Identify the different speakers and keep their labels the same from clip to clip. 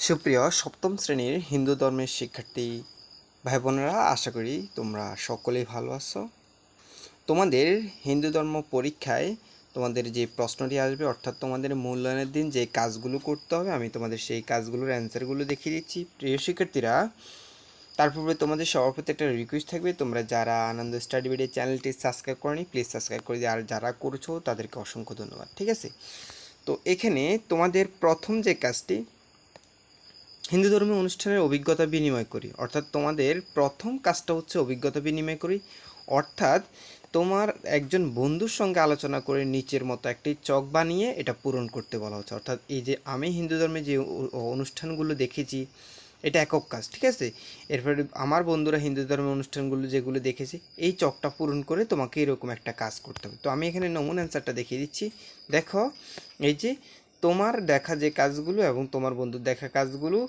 Speaker 1: সুপ্রিয় সপ্তম শ্রেণীর হিন্দু ধর্মের শিক্ষার্থী ভাই বোনেরা, আশা করি তোমরা সকলেই ভালো আছো। তোমাদের হিন্দু ধর্ম পরীক্ষায় তোমাদের যে প্রশ্নটি আসবে, অর্থাৎ তোমাদের মূল্যায়নের দিন যে কাজগুলো করতে হবে, আমি তোমাদের সেই কাজগুলোর অ্যান্সারগুলো দেখিয়ে দিচ্ছি। প্রিয় শিক্ষার্থীরা, তার পূর্বে তোমাদের সবার প্রতি একটা রিকোয়েস্ট থাকবে, তোমরা যারা আনন্দ স্টাডি ভিডিও চ্যানেলটি সাবস্ক্রাইব করনি প্লিজ সাবস্ক্রাইব করে দিও, আর যারা করছো তাদেরকে অসংখ্য ধন্যবাদ। ঠিক আছে, তো এখানে তোমাদের প্রথম যে কাজটি, হিন্দু ধর্মীয় অনুষ্ঠানের অভিজ্ঞতা বিনিময় করি, অর্থাৎ তোমাদের প্রথম কাজটা হচ্ছে অভিজ্ঞতা বিনিময় করি। অর্থাৎ তোমার একজন বন্ধুর সঙ্গে আলোচনা করে নিচের মতো একটি চক বানিয়ে এটা পূরণ করতে বলা হচ্ছে। অর্থাৎ এই যে আমি হিন্দু ধর্মে যে অনুষ্ঠানগুলো দেখেছি, এটা একক কাজ। ঠিক আছে, এরপরে আমার বন্ধুরা হিন্দু ধর্মের অনুষ্ঠানগুলো যেগুলো দেখেছে, এই চকটা পূরণ করে তোমাকে এরকম একটা কাজ করতে হবে। তো আমি এখানে নমুনা অ্যান্সারটা দেখিয়ে দিচ্ছি। দেখো, এই যে তোমার দেখা যে কাজগুলো এবং তোমার বন্ধুর দেখা কাজগুলো,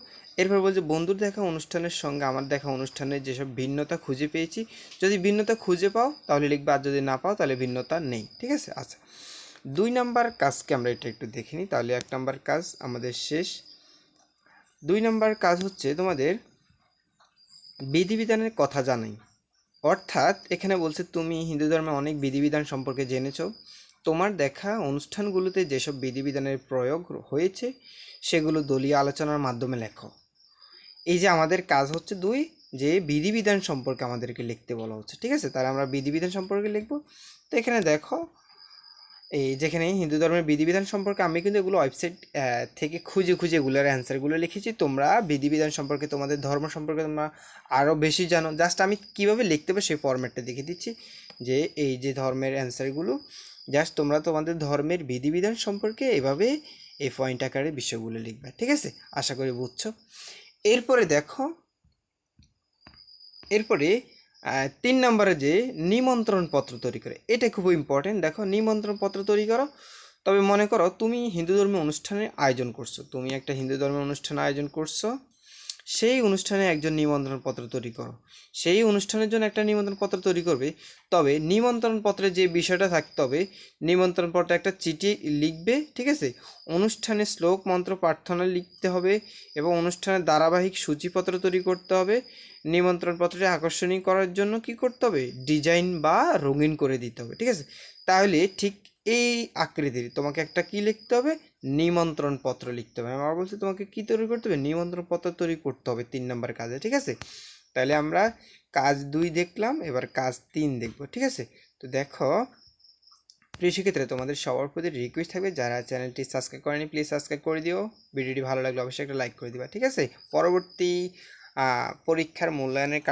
Speaker 1: এরপর বলছে বন্ধুর দেখা অনুষ্ঠানের সঙ্গে আমার দেখা অনুষ্ঠানের যেসব ভিন্নতা খুঁজে পেয়েছি। যদি ভিন্নতা খুঁজে পাও তাহলে লিখবে, আর যদি না পাও তাহলে ভিন্নতা নেই। ঠিক আছে, আচ্ছা, 2 নাম্বার কাজকে আমরা এটা একটু দেখে নিই, তাহলে 1 নাম্বার কাজ আমাদের শেষ। 2 নাম্বার কাজ হচ্ছে তোমাদের বিধিবিধানের কথা জানাই। অর্থাৎ এখানে বলছে তুমি হিন্দু ধর্মে অনেক বিধিবিধান সম্পর্কে জেনেছো, তোমার দেখা অনুষ্ঠানগুলোতে যেসব বিধিবিধানের প্রয়োগ হয়েছে সেগুলো দলীয় আলোচনার মাধ্যমে লেখো। এই যে আমাদের কাজ হচ্ছে 2, যে বিধিবিধান সম্পর্কে আমাদেরকে লিখতে বলা হচ্ছে। ঠিক আছে, তাহলে আমরা বিধিবিধান সম্পর্কে লিখবো। তো এখানে দেখো, এই যেখানে হিন্দু ধর্মের বিধিবিধান সম্পর্কে আমি কিন্তু এগুলো ওয়েবসাইট থেকে খুঁজে খুঁজে এগুলোর অ্যান্সারগুলো লিখেছি। তোমরা বিধিবিধান সম্পর্কে, তোমাদের ধর্ম সম্পর্কে তোমরা আরও বেশি জানো, জাস্ট আমি কীভাবে লিখতে হবে সেই ফরম্যাটটা দেখিয়ে দিচ্ছি। যে এই যে ধর্মের অ্যান্সারগুলো, জাস্ট তোমরা তোমাদের ধর্মের বিধিবিধান সম্পর্কে এভাবে এই পয়েন্ট আকারে বিষয়গুলো লিখবে। ঠিক আছে, আশা করি বুঝছো। এরপরে দেখো, এরপরে 3 নম্বরে যে নিমন্ত্রণ পত্র তৈরি করে, এটা খুব ইম্পর্টেন্ট। দেখো, নিমন্ত্রণ পত্র তৈরি করো। তবে মনে করো তুমি হিন্দু ধর্মীয় অনুষ্ঠানের আয়োজন করছো, তুমি একটা হিন্দু ধর্মের অনুষ্ঠান আয়োজন করছো, সেই অনুষ্ঠানে একজন নিমন্ত্রণ পত্র তৈরি করো। সেই অনুষ্ঠানের জন্য একটা নিমন্ত্রণ পত্র তৈরি করবে। তবে নিমন্ত্রণ পত্রে যে বিষয়টা থাকতে হবে, নিমন্ত্রণ পত্রে একটা চিঠি লিখবে। ঠিক আছে, অনুষ্ঠানে শ্লোক মন্ত্র প্রার্থনা লিখতে হবে এবং অনুষ্ঠানের ধারাবাহিক সূচিপত্র তৈরি করতে হবে। নিমন্ত্রণ পত্রটি আকর্ষণীয় করার জন্য কি করতে হবে, ডিজাইন বা রঙিন করে দিতে হবে। ঠিক আছে, তাহলে ঠিক এই আকৃতির তোমাকে একটা কি লিখতে হবে, নিমন্ত্রণ পত্র লিখতে হবে। আমার বলছি তোমাকে কি তৈরি করতে হবে, নিমন্ত্রণ পত্র তৈরি করতে হবে 3 নম্বর কাজে। ঠিক আছে, তাহলে আমরা কাজ 2 দেখলাম, এবার কাজ 3 দেখব। ঠিক আছে, তো দেখো প্রিয় শিক্ষার্থীরা, তোমাদের সবার প্রতি রিকোয়েস্ট থাকবে, যারা চ্যানেলটি সাবস্ক্রাইব করেনি প্লিজ সাবস্ক্রাইব করে দিও। ভিডিওটি ভালো লাগলে অবশ্যই একটা লাইক করে দিবা। ঠিক আছে, পরবর্তী পরীক্ষার মূল্যায়নের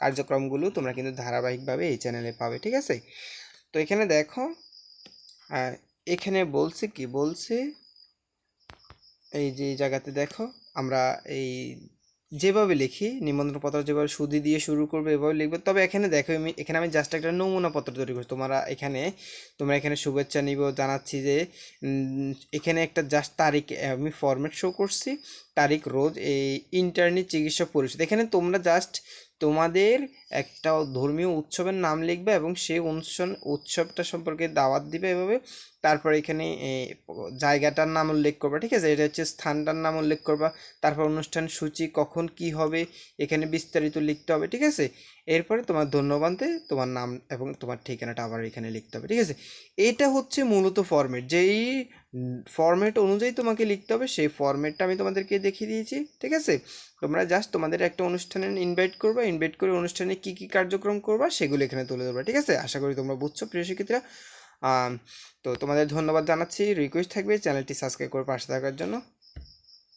Speaker 1: কার্যক্রমগুলো তোমরা কিন্তু ধারাবাহিকভাবে এই চ্যানেলে পাবে। ঠিক আছে, তো এখানে দেখো, এখানে বলছে কি বলছে, এই যে জায়গাতে দেখো, আমরা এই যেভাবে লিখি নিমন্ত্রণ পত্র যেভাবে সুদি দিয়ে শুরু করবে এভাবে লিখবে। তবে এখানে দেখো, আমি জাস্ট একটা নমুনা পত্র তৈরি করছি। তোমরা এখানে শুভেচ্ছা নিব জানাচ্ছি যে এখানে একটা জাস্ট তারিখ আমি ফরম্যাট শো করছি, তারিখ রোজ এই ইন্টার্নি চিকিৎসা পরিষদ। এখানে তোমরা জাস্ট তোমাদের একটা ধর্মীয় উৎসবের নাম লিখবে এবং সেই উৎসবটা সম্পর্কে দাওয়াত দিবে এভাবে। তারপর এখানে জায়গাটার নাম উল্লেখ করবা। ঠিক আছে, এটা হচ্ছে স্থানটার নাম উল্লেখ করবা। তারপর অনুষ্ঠান সূচি কখন কি হবে এখানে বিস্তারিত লিখতে হবে। ঠিক আছে, এরপরে তোমার ধন্যবাদে তোমার নাম এবং তোমার ঠিকানাটা আবার এখানে লিখতে হবে। ঠিক আছে, এটা হচ্ছে মূলত ফরম্যাট, যেই ফরম্যাট অনুযায়ী তোমাকে লিখতে হবে সেই ফরম্যাটটা আমি তোমাদেরকে দেখিয়ে দিয়েছি। ঠিক আছে, তোমরা জাস্ট তোমাদের একটা অনুষ্ঠানে ইনভাইট করে অনুষ্ঠানে কি কি কার্যক্রম করবা সেগুলো এখানে তুলে ধরবা। ঠিক আছে, আশা করি তোমরা বুঝছো প্রিয় শিক্ষার্থীরা। তো তোমাদের ধন্যবাদ জানাচ্ছি, রিকোয়েস্ট থাকবে চ্যানেলটি সাবস্ক্রাইব করে পাশে থাকার জন্য।